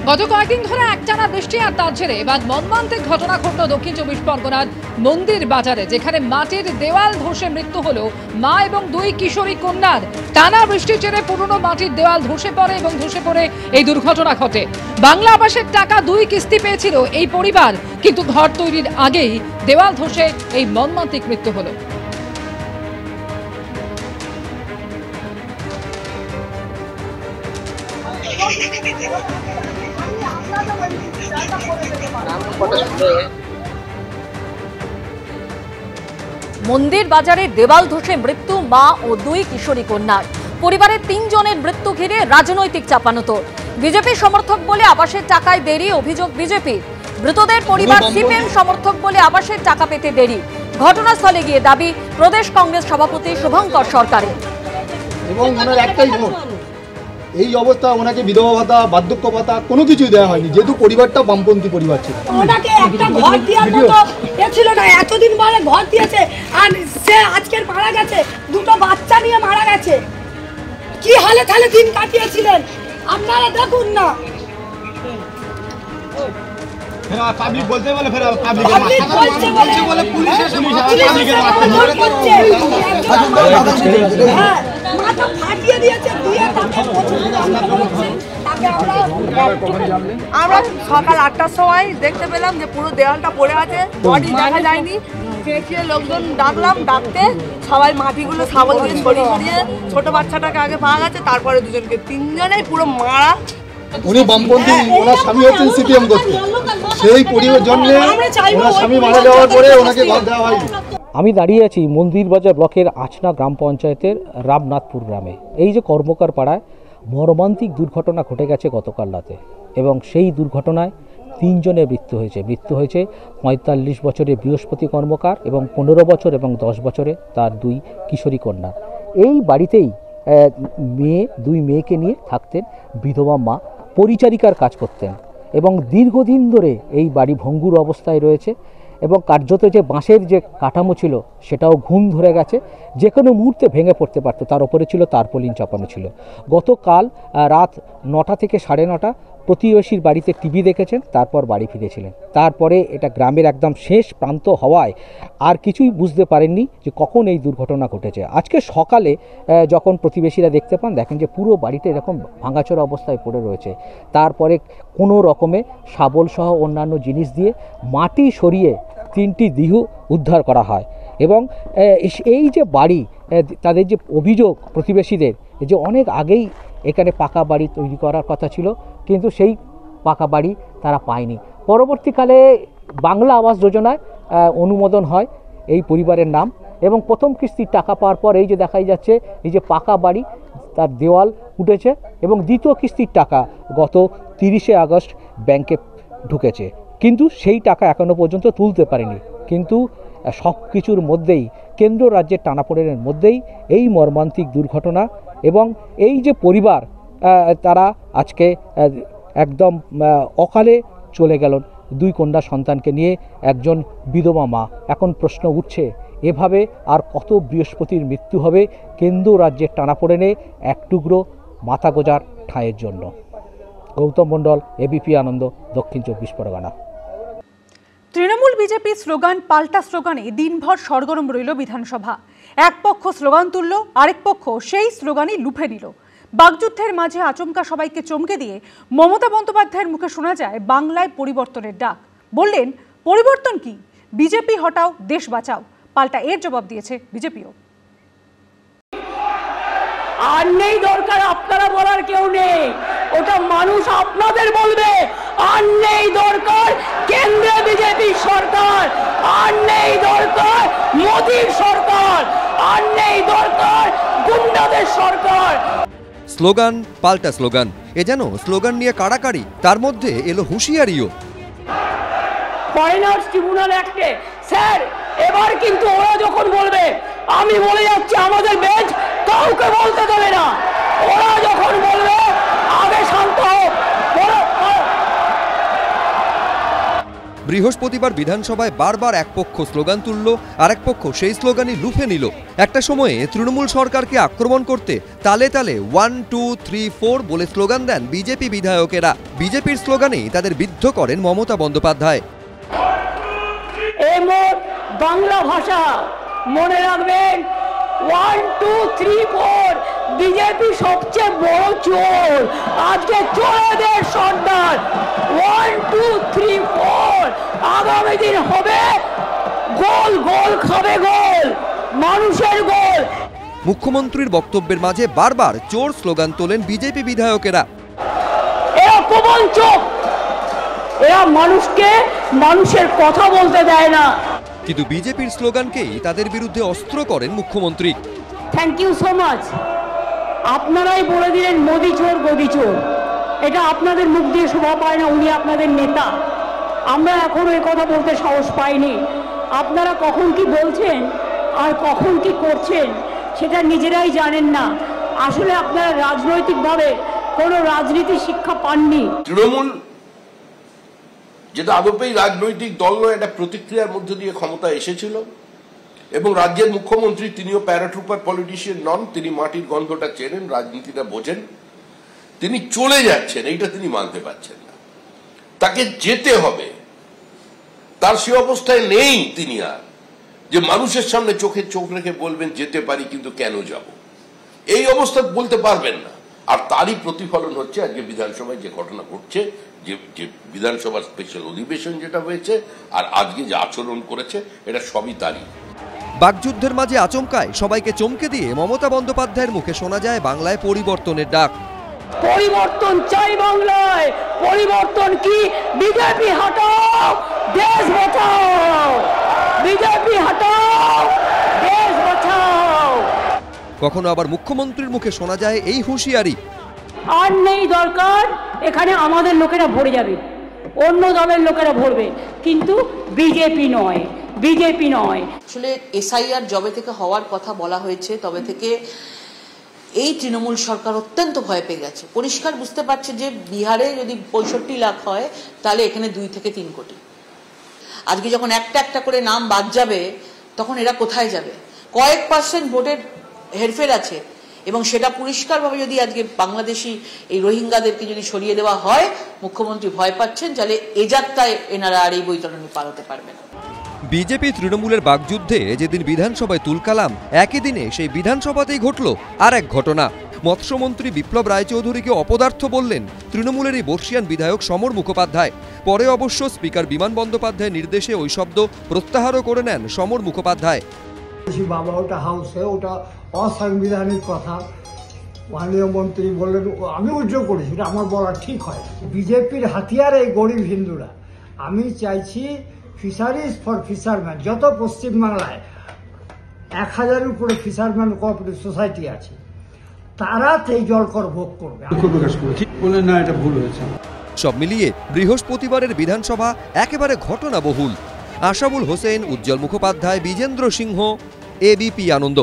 গত কয়েকদিন ধরে একটানা বৃষ্টি আর তার জেরে এবার মর্মান্তিক ঘটনা ঘটল দক্ষিণ 24 পরগনার মন্দির বাজারে, যেখানে মাটির দেওয়াল ধসে মৃত্যু হলো মা এবং দুই কিশোরী কন্যার। টানা বৃষ্টির জেরে পুরনো মাটির দেওয়াল ধসে পড়ে এবং ধসে পড়ে এই দুর্ঘটনা ঘটে। বাংলা আবাসের টাকা 2 কিস্তি পেয়েছিল এই পরিবার, কিন্তু ঘর তৈরির আগেই দেওয়াল ধসে এই মর্মান্তিক মৃত্যু হলো। মন্দির বাজারে দেওয়াল ধসে মৃত্যু মা ও 2 কিশোরী কন্যার। পরিবারের 3 জনের মৃত্যু ঘিরে রাজনৈতিক চাপানোতর। বিজেপি সমর্থক বলে আবাসের টাকায় দেরি, অভিযোগ বিজেপির। মৃতদের পরিবার সিপিএম সমর্থক বলে আবাসের টাকা পেতে দেরি। ঘটনাস্থলে গিয়ে দাবি প্রদেশ কংগ্রেস সভাপতি শুভঙ্কর সরকারের। এবং ওনার একটাই ভোট, এই অবস্থা ওনাকে বিধবা ভাতা, বার্ধক্য ভাতা কোনো কিছুই দেওয়া হয়নি, যেহেতু পরিবারটা বামপন্থী পরিবার ছিল। ওনাকে একটা ঘর দেওয়ার মতো এ ছিল না, এতদিন পরে ঘর দিয়েছে আর সে আজকের মারা গেছে, 2টো বাচ্চা নিয়ে মারা গেছে। কি হালে তাহলে দিন কাটিয়েছিলেন আপনারা দেখুন না। পাবলিক বলতে বলে ফের পাবলিক বলছে বলে পুলিশের পাবলিকের মাথা ফাটিয়ে দিয়েছে। আমরা সকাল 8টার সময় দেখতে পেলাম যে পুরো দেওয়ালটা পড়ে আছে, বডি দেখা যায়নি। চেঁচিয়ে লোকজন ডাকলাম, ডাকতে সবাই মাটিগুলো শাবল দিয়ে সরিয়ে সরিয়ে ছোট বাচ্চাটাকে আগে পাওয়া গেছে, তারপরে দুজনকে, 3 জনেই পুরো মারা। উনি বামপন্থী, ওনার স্বামী হচ্ছেন সিপিএম করতে, সেই পরিবারের জন্য ওনার স্বামী মারা যাওয়ার পরে ওনাকে ঘর দেওয়া হয়নি। আমি দাঁড়িয়ে আছি মন্দিরবাজার ব্লকের আচনা গ্রাম পঞ্চায়েতের রামনাথপুর গ্রামে। এই যে কর্মকার পাড়ায় মর্মান্তিক দুর্ঘটনা ঘটে গেছে গতকাল রাতে, এবং সেই দুর্ঘটনায় 3 জনের মৃত্যু হয়েছে। 45 বছরের বৃহস্পতি কর্মকার এবং 15 বছর এবং 10 বছরে তার 2 কিশোরী কন্যা। এই বাড়িতেই 2 মেয়েকে নিয়ে থাকতেন বিধবা মা, পরিচারিকার কাজ করতেন, এবং দীর্ঘদিন ধরে এই বাড়ি ভঙ্গুর অবস্থায় রয়েছে, এবং কার্যত যে বাঁশের যে কাঠামো ছিল সেটাও ঘুম ধরে গেছে, যে কোনো মুহূর্তে ভেঙে পড়তে পারত। তার উপরে ছিল তারপলিন চাপানো ছিল। গতকাল রাত 9টা থেকে 9:30 প্রতিবেশীর বাড়িতে টিভি দেখেছেন, তারপর বাড়ি ফিরেছিলেন। তারপরে এটা গ্রামের একদম শেষ প্রান্ত হওয়ায় আর কিছুই বুঝতে পারেননি যে কখন এই দুর্ঘটনা ঘটেছে। আজকে সকালে যখন প্রতিবেশীরা দেখতে পান, দেখেন যে পুরো বাড়িটা এরকম ভাঙাচোরা অবস্থায় পড়ে রয়েছে। তারপরে কোনো রকমে শাবল সহ অন্যান্য জিনিস দিয়ে মাটি সরিয়ে 3টি দেহ উদ্ধার করা হয়। এবং এই যে বাড়ি, তাদের যে অভিযোগ প্রতিবেশীদের, যে অনেক আগেই এখানে পাকা বাড়ি তৈরি করার কথা ছিল, কিন্তু সেই পাকা বাড়ি তারা পায়নি। পরবর্তীকালে বাংলা আবাস যোজনায় অনুমোদন হয় এই পরিবারের নাম, এবং প্রথম কিস্তির টাকা পাওয়ার পর এই যে দেখাই যাচ্ছে এই যে পাকা বাড়ি, তার দেওয়াল উঠেছে, এবং দ্বিতীয় কিস্তির টাকা গত 30শে আগস্ট ব্যাংকে ঢুকেছে, কিন্তু সেই টাকা এখনও পর্যন্ত তুলতে পারেনি। কিন্তু সব কিছুর মধ্যেই, কেন্দ্র রাজ্যের টানাপোড়েনের মধ্যেই এই মর্মান্তিক দুর্ঘটনা, এবং এই যে পরিবার তারা আজকে একদম অকালে চলে গেল 2 কন্যা সন্তানকে নিয়ে, একজন বিধবা মা। এখন প্রশ্ন উঠছে, এভাবে আর কত বৃহস্পতির মৃত্যু হবে কেন্দ্র রাজ্যের টানাপোড়েনে এক টুকরো মাথা গোজার ঠাঁইয়ের জন্য। গৌতম মণ্ডল, এবিপি আনন্দ, দক্ষিণ 24 পরগনা। তৃণমূল বিজেপি স্লোগান পাল্টা স্লোগানে দিনভর সরগরম রইল বিধানসভা। এক পক্ষ স্লোগান তুলল, আরেক পক্ষ সেই স্লোগানই লুফে নিল। বাকযুদ্ধের মাঝে আচমকা সবাইকে চমকে দিয়ে মমতা বন্দ্যোপাধ্যায়ের মুখে শোনা যায় বাংলায় পরিবর্তনের ডাক। বললেন, পরিবর্তন কি? বিজেপি হটাও, দেশ বাঁচাও। পাল্টা এর জবাব দিয়েছে বিজেপিও। আর নেই দরকার আপনারা বলার কেউ নেই, ওটা মানুষ আপনাদের বলবে। আর নেই দরকার কেন্দ্রে বিজেপি সরকার, আর নেই দরকার মোদীর সরকার, আর নেই দরকার গুন্ডাদের সরকার। স্লোগান পাল্টা স্লোগান, এ যেন স্লোগান নিয়ে কাড়াকাড়ি, তার মধ্যে এলো হুঁশিয়ারিও। ফরেনার্স ট্রিব্যুনাল অ্যাক্টে স্যার, এবার কিন্তু ওরা যখন বলবে, আমি বলে যাচ্ছি আমাদের বেঞ্চ কাউকে বলতে দেবে না, ওরা যখন বলবে আগে শান্ত হোক। বৃহস্পতিবার বিধানসভায় বারবার এক পক্ষ স্লোগান তুলল, আরেক পক্ষ সেই স্লোগানই লুফে নিল। একটা সময়ে তৃণমূল সরকারকে আক্রমণ করতে তালে তালে 1, 2, 3, 4 বলে স্লোগান দেন বিজেপি বিধায়কেরা। বিজেপির স্লোগানেই তাদের বিদ্ধ করেন মমতা বন্দ্যোপাধ্যায়। এই বাংলা ভাষা মনে রাখবেন, 1, 2, 3, 4 বিজেপি সবচেয়ে বড় চোর, আজকে চোরেদের সর্দার। 1, 2, 3, 4 আগামী দিন হবে গোল গোল খাবে গোল, মানুষের গোল। মুখ্যমন্ত্রীর বক্তব্যের মাঝে বারবার চোর স্লোগান তোলেন বিজেপি বিধায়কেরা। এরা প্রবঞ্চক, এরা মানুষকে মানুষের কথা বলতে দেয় না। কিন্তু বিজেপির স্লোগানকেই তাদের বিরুদ্ধে অস্ত্র করেন মুখ্যমন্ত্রী। Thank you so much. আপনারাই বলে দিলেন মোদি চোর গদি চোর, এটা আপনাদের মুখ দিয়ে শোভা পায় না, উনি আপনাদের নেতা। আমরা এখনো এ কথা বলতে সাহস পাইনি। আপনারা কখন কি বলছেন আর কখন কি করছেন সেটা নিজেরাই জানেন না। আসলে আপনারা রাজনৈতিকভাবে কোনো রাজনীতি শিক্ষা পাননি। তৃণমূল যেটা আদপেই রাজনৈতিক দল নয়, একটা প্রতিক্রিয়ার মধ্যে দিয়ে ক্ষমতা এসেছিল এবং রাজ্যের মুখ্যমন্ত্রী তিনিও প্যারাট্রুপার পলিটিশিয়ান নন, তিনি মাটির গন্ধটা চেনেন, রাজনীতিটা বোঝেন। তিনি চলে যাচ্ছেন, এইটা তিনি মানতে পারছেন না, তাকে যেতে হবে। তার সে অবস্থায় নেই তিনি আর, যে মানুষের সামনে চোখে চোখ রেখে বলবেন যেতে পারি কিন্তু কেন যাব, এই অবস্থা বলতে পারবেন না। আর তারই প্রতিফলন হচ্ছে আজকে বিধানসভায় যে ঘটনা ঘটছে, যে বিধানসভার স্পেশাল অধিবেশন যেটা হয়েছে আর আজকে যে আচরণ করেছে, এটা সবই তারই। বাকযুদ্ধের মাঝে আচমকায় সবাইকে চমকে দিয়ে মমতা বন্দ্যোপাধ্যায়ের মুখে শোনা যায় বাংলায় পরিবর্তনের ডাক। পরিবর্তন চাই বাংলায়, পরিবর্তন কি? বিজেপি হটাও, দেশ বাঁচাও, বিজেপি হটাও, দেশ বাঁচাও। কখনো আবার মুখ্যমন্ত্রীর মুখে শোনা যায় এই হুঁশিয়ারি, আর নেই দরকার, এখানে আমাদের লোকেরা ভরে যাবে, অন্য দলের লোকেরা ভরবে, কিন্তু বিজেপি নয়, বিজেপি নয়। আসলে এসআইআর যবে থেকে হওয়ার কথা বলা হয়েছে তবে থেকে এই তৃণমূল সরকার অত্যন্ত ভয় পেয়ে গেছে। পরিষ্কার বুঝতে পারছে যে বিহারে যদি 65 লাখ হয় তাহলে এখানে 2 থেকে 3 কোটি। আজকে যখন একটা একটা করে নাম বাদ যাবে তখন এরা কোথায় যাবে? কয়েক % ভোটের হেরফের আছে এবং সেটা পরিষ্কারভাবে যদি আজকে বাংলাদেশি এই রোহিঙ্গাদেরকে যদি সরিয়ে দেওয়া হয়, মুখ্যমন্ত্রী ভয় পাচ্ছেন তাহলে এ যাত্রায় এনারা আর এই বৈতরণী পালাতে পারবে না। বিজেপি তৃণমূলের বাকযুদ্ধে যেদিন বিধানসভায় তুলকালাম, একই দিনে সেই বিধানসভাতেই ঘটল আর এক ঘটনা। মৎস্যমন্ত্রী বিপ্লব রায়চৌধুরীকে অপদার্থ বললেন তৃণমূলের এই বর্ষিয়ান বিধায়ক সমর মুখোপাধ্যায়। পরে অবশ্য স্পিকার বিমান বন্দ্যোপাধ্যায়ের নির্দেশে ওই শব্দ প্রত্যাহারও করে নেন সমর মুখোপাধ্যায়। বাবা ওটা হাউসে, ওটা অসাংবিধানিক কথা। মাননীয় মন্ত্রী বললেন, আমি উদ্যোগ করেছি, এটা আমার বলা ঠিক হয়। বিজেপির হাতিয়ার এই গরিব হিন্দুরা। আমি চাইছি ফিশারিজ ফর ফিশারম্যান, যত পশ্চিমবাংলায় 1000-এর উপরে ফিশারম্যান কোঅপারেটিভ সোসাইটি আছে, তারা এই জলকর ভোগ করবে। না, এটা ভুল হয়েছে। সব মিলিয়ে বৃহস্পতিবারের বিধানসভা একেবারে ঘটনাবহুল। আশাবুল হোসেন, উজ্জ্বল মুখোপাধ্যায়, বিজেন্দ্র সিংহ, এবিপি আনন্দ।